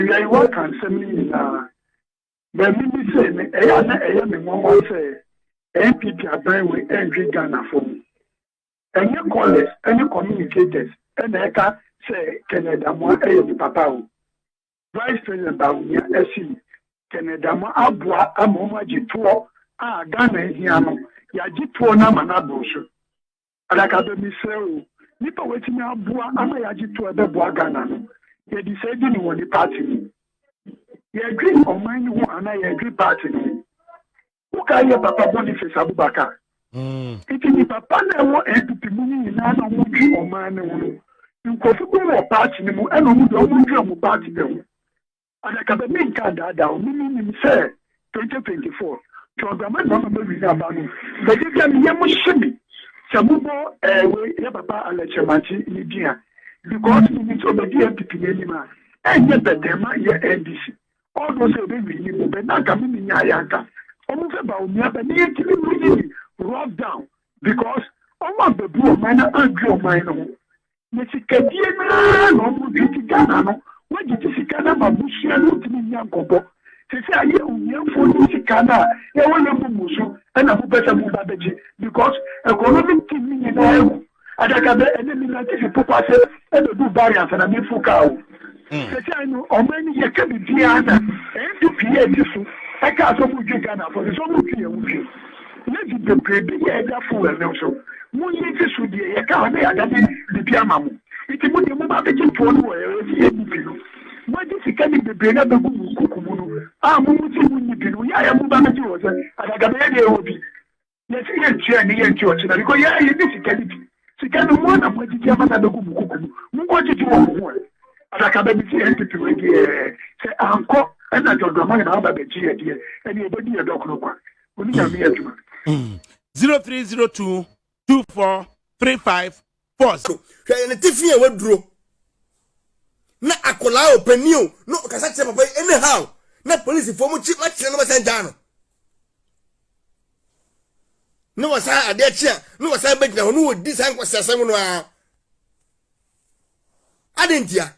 I work and send me but me say me I me one say NPP aban we entry Ghana from any callers any communicators and eka say Canada mo the papa Vice President Bawumia esi Canada mo abua amoma jituo Ghana hia no ya jituo na manabo so alaka be mi say o nipa wetimi abua ama ya jituo be bua Ghana no ye decide ni woni party ni ye agree on mine who ana ye agree party ni who can ye papa Boniface Abubakar iti ni papa na wo NPP mu ni na na wo dwi on mine wo nkofu ko wo party ni mu eno mu do mu dwi mu party be wo alaka be mi nka da o mi say 2024 program na ma be aba no be dia mi ye mu shimi sabubo we ye papa Alechemachi ni dia because we need to be NPP anymore and yet the ye NDC all those be you but na ka mi nya yanka omo fe ba omi aba ni yetimi really rough down because omo bebu o man andrew o man no ne sikadie na no mu ti Ghana no waji ti sikana mabusu ya no timi nya nkobo sisi aye unyefo ni sikana ye wole musu na bu beta bu babeji because economic team ni na ewu adaka be enemi na ti popa se e do barrier na me fuka o sisi anu o mani ye ka bi bia na NPP e ti su e ka so mu ju Ghana for so mu ju e wu ju ne di be prebe ye da fu e me so mu ye ti su die ye ka na ya da bi bia mamu iti mu de mu ba be ti to no e ye bi no what is coming the brain of the Kukumuno? Ah, Mumu, ya Mubamaji was a Gabriel Obi. Yes, here, near church, because ya is difficult. She can one of what you have another Kumu. What did you want? Akababi NPP, say, Uncle, and I don't know about the G, and anybody a dog. Only 0302 2435 4. And the Tiffany will draw. Na akola openiu no kasa che papa anyhow na police for mu chi ma che no ba no no wasa ade chia no wasa begina ho no odi san kwasasam no a adentia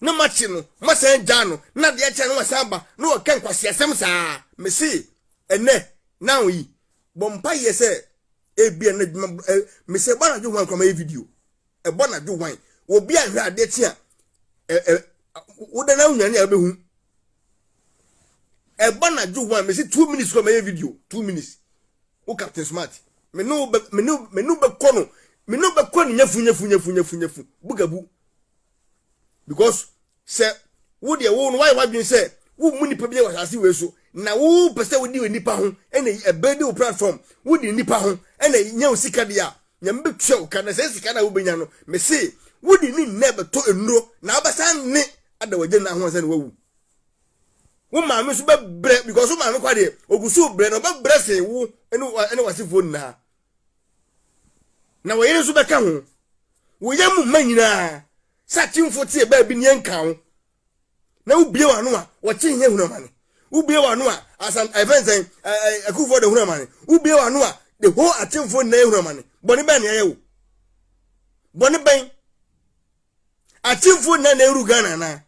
na ma chi no ma san no na de chia no wasa ba no kan kwasasam saa me si ene now yi bompa yese ebia na me se bana ju wan kwama video e bona ju wan obi ahwe ade tia wodana unyan ya behu e bana ju wan me see 2 minutes from my video 2 minutes o Captain Smart me no be kono me no be kono nyafu bugabu because say wo de wo no why wadwen say wo mu nipa bi wa ase we so na wo pese wo di we nipa ho ene e bedi wo platform wo di nipa ho ene nya wo sika dia nya mbe twa ka na say sika na wo benya no me say wudi ni nebe to enuro na abasan ni adawaje na ho san wawu wo ma me so be bre because wo ma me kwa de ogusu bre no be bre se wo ene wasifo na wo yere so be ka ho wo yamu manyina sa timfo tie ba bi ni enka ho na wo bie wa no a wo chi nye hunu mane wo bie wa no a asan event akufo de hunu mane wo bie wa no a the whole atimfo na hunu mane boni ba ne ayewo boni ban atimfo na eru Ghana na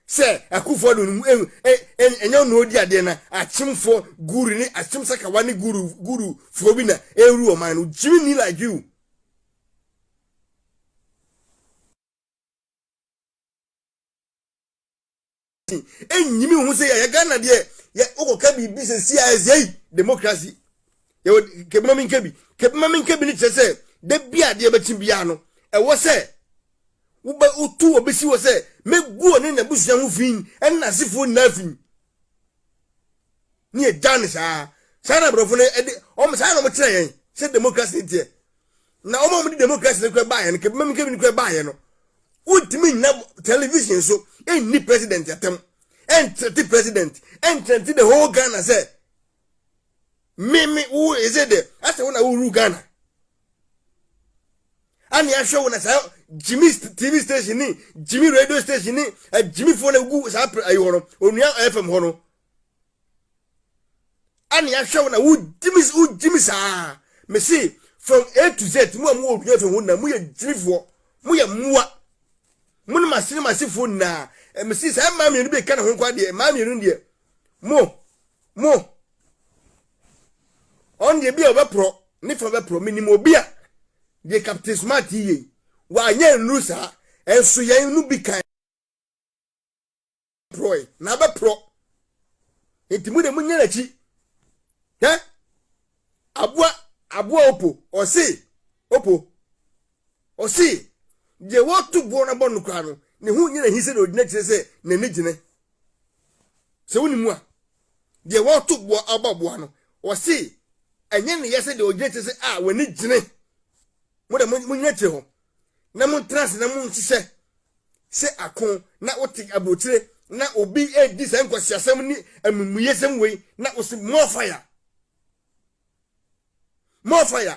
se akufo do enyo no odi ade na atimfo guru ni atim saka wani guru fo bi na eru o man jimi ni like you enyimi hu se ya Ghana de ya okoka bi bi se CIS democracy ya kebima min kebi ni chese de bia de betim bia no e wo se uba utu obesi wo se megu oni na busuan hu fin en na sifo na fin ni e jan sa na brofo ne o mo sa na mo kire yen se democracy tie na o mo di democracy ne kwa ba yen ke mem ke bi kwa ba yen no ultimi na television so ni president atem the president the whole Ghana say me who is it there I say when I ru Ghana and ya show na say Jimmy TV station ni Jimmy radio station ni Jimmy phone gu sa ayi hono onua FM hono and ya show na Jimmy sa me see from A to Z mu am wo FM hono na mu ye Jimmy fo mu ye muwa mun masifo na me si say ma me no be kana ho kwa de ma me no de mo on de bi obe pro ni fo be pro minimo bia de Captain Smart yi wa nya nru sa enso yen no bi kan pro na be pro entimu de munya na chi abua osi je wotu bo na bonu kwa no ne hu nyina hise de odina kire se na ne gine se woni mu a je wotu bo ababo no osi enye ne yese de odina kire se woni gine mo de munya kire ho na mo trans na mo nhise se akon na wote abotire na obi edi se nkwasi asem ni amumuye sem wei na osi more fire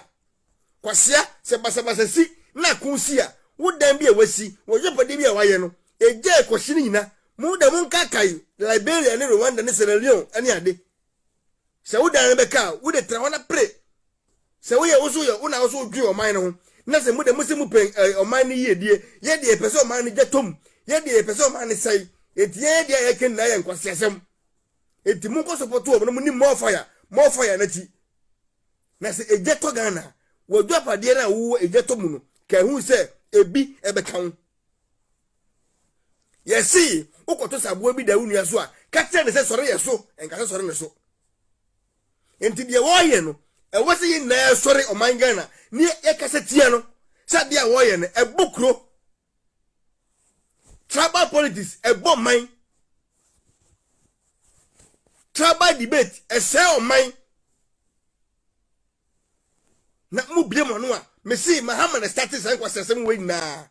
kwasia se basabasa si na kunsia wodan bi ewasi wo yepade bi awaye no eje kwasi ni nyina mu da mun kakai Liberia ne Rwanda ne Sierra Leone ani ade se wodan be ka wo de tra wana pre se wo ye wo so ye wo na wo so dwi oman no ho na se mu de musimu pen oman ni ye de pese oman ni jetom ye de pese oman ni sai etie de ye ken na ye nkwasi asem eti mun ko support wo no mu ni more fire na ti na se eje to Ghana wo dwa pade na wo eje to mu no ka hu se ebi ebeka hu yesi ukoto sabo bi da unu yaso a ka tire ne se sore yeso enka se sore ne so enti de wo ye no e wo se yin na sore o man Ghana ni e ka se tie no sa de wo ye no e bokro tribal politics e bo man tribal debate e se o man na mu bie mo no a me see Mahama na status en kwasesem we na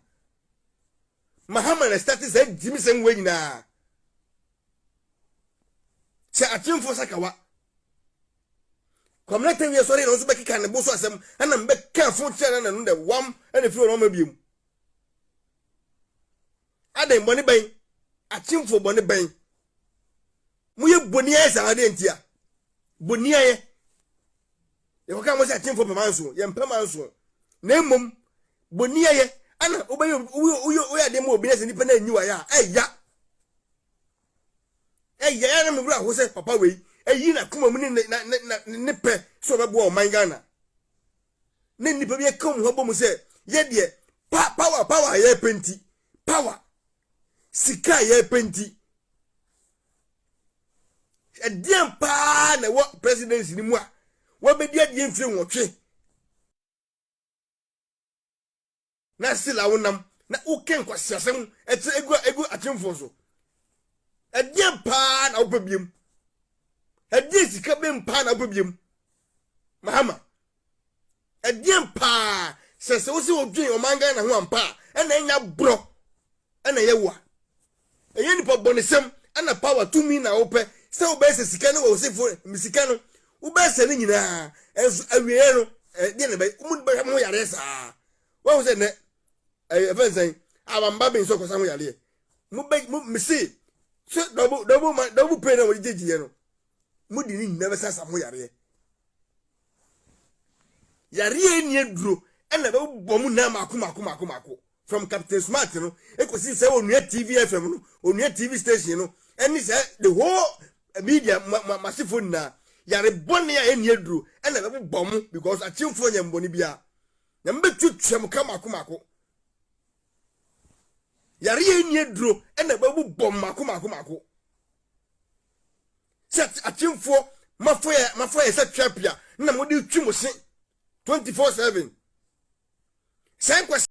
Mahama na status en jimisem we na se atimfo sakawa community we sorry no so be kika ne bo so asem ana mbe ka fo tia na no de wam ana fi no ma biem adan boni ban atimfo boni ban mu ye boni aye sa ade ntia boni aye ye ka mo se atimfo pe manso ye mpe manso na mum boni aye ana obaye oya de mo obi na se ni pe na nyiwa ya eya na me bra ho se papa we eyi na kuma mu ne pe so be bo o man Ghana ne ni pe bi kom ho bo mu se ye de power ye penti power sika ye penti ediem pa na wo presidency ni mu a wo be dia die mfiri nwotwe na sila wonam na uken kwasiasem ete egu atimfo so ediem pa na obabiem edie sika be mpa na obabiem Mahama ediem pa se wo se odwen o manga na ho ampa na enya bro na yewa eye ni po bonisem na power to me na ope se wo be se sika no wo se fo misika no wo be se ni nyina awie no de ne be mu be mo yare sa wo se ne evensen abamba be so kosa mo yare mu misi so double pay na wo jejiye no mu di ni nyina be sa mo yare ni eduro na be bomu na mako from Captain Smart no ekosi se onua TV FM no onua TV station no eni se the whole media masifo na yare boni ya eni eduro na be bomu because achimfo nya mboni bia na mbetu twem mako yare eni eduro na be bom mako set achimfo mafoya se twapia na modi twimose 24/7 sen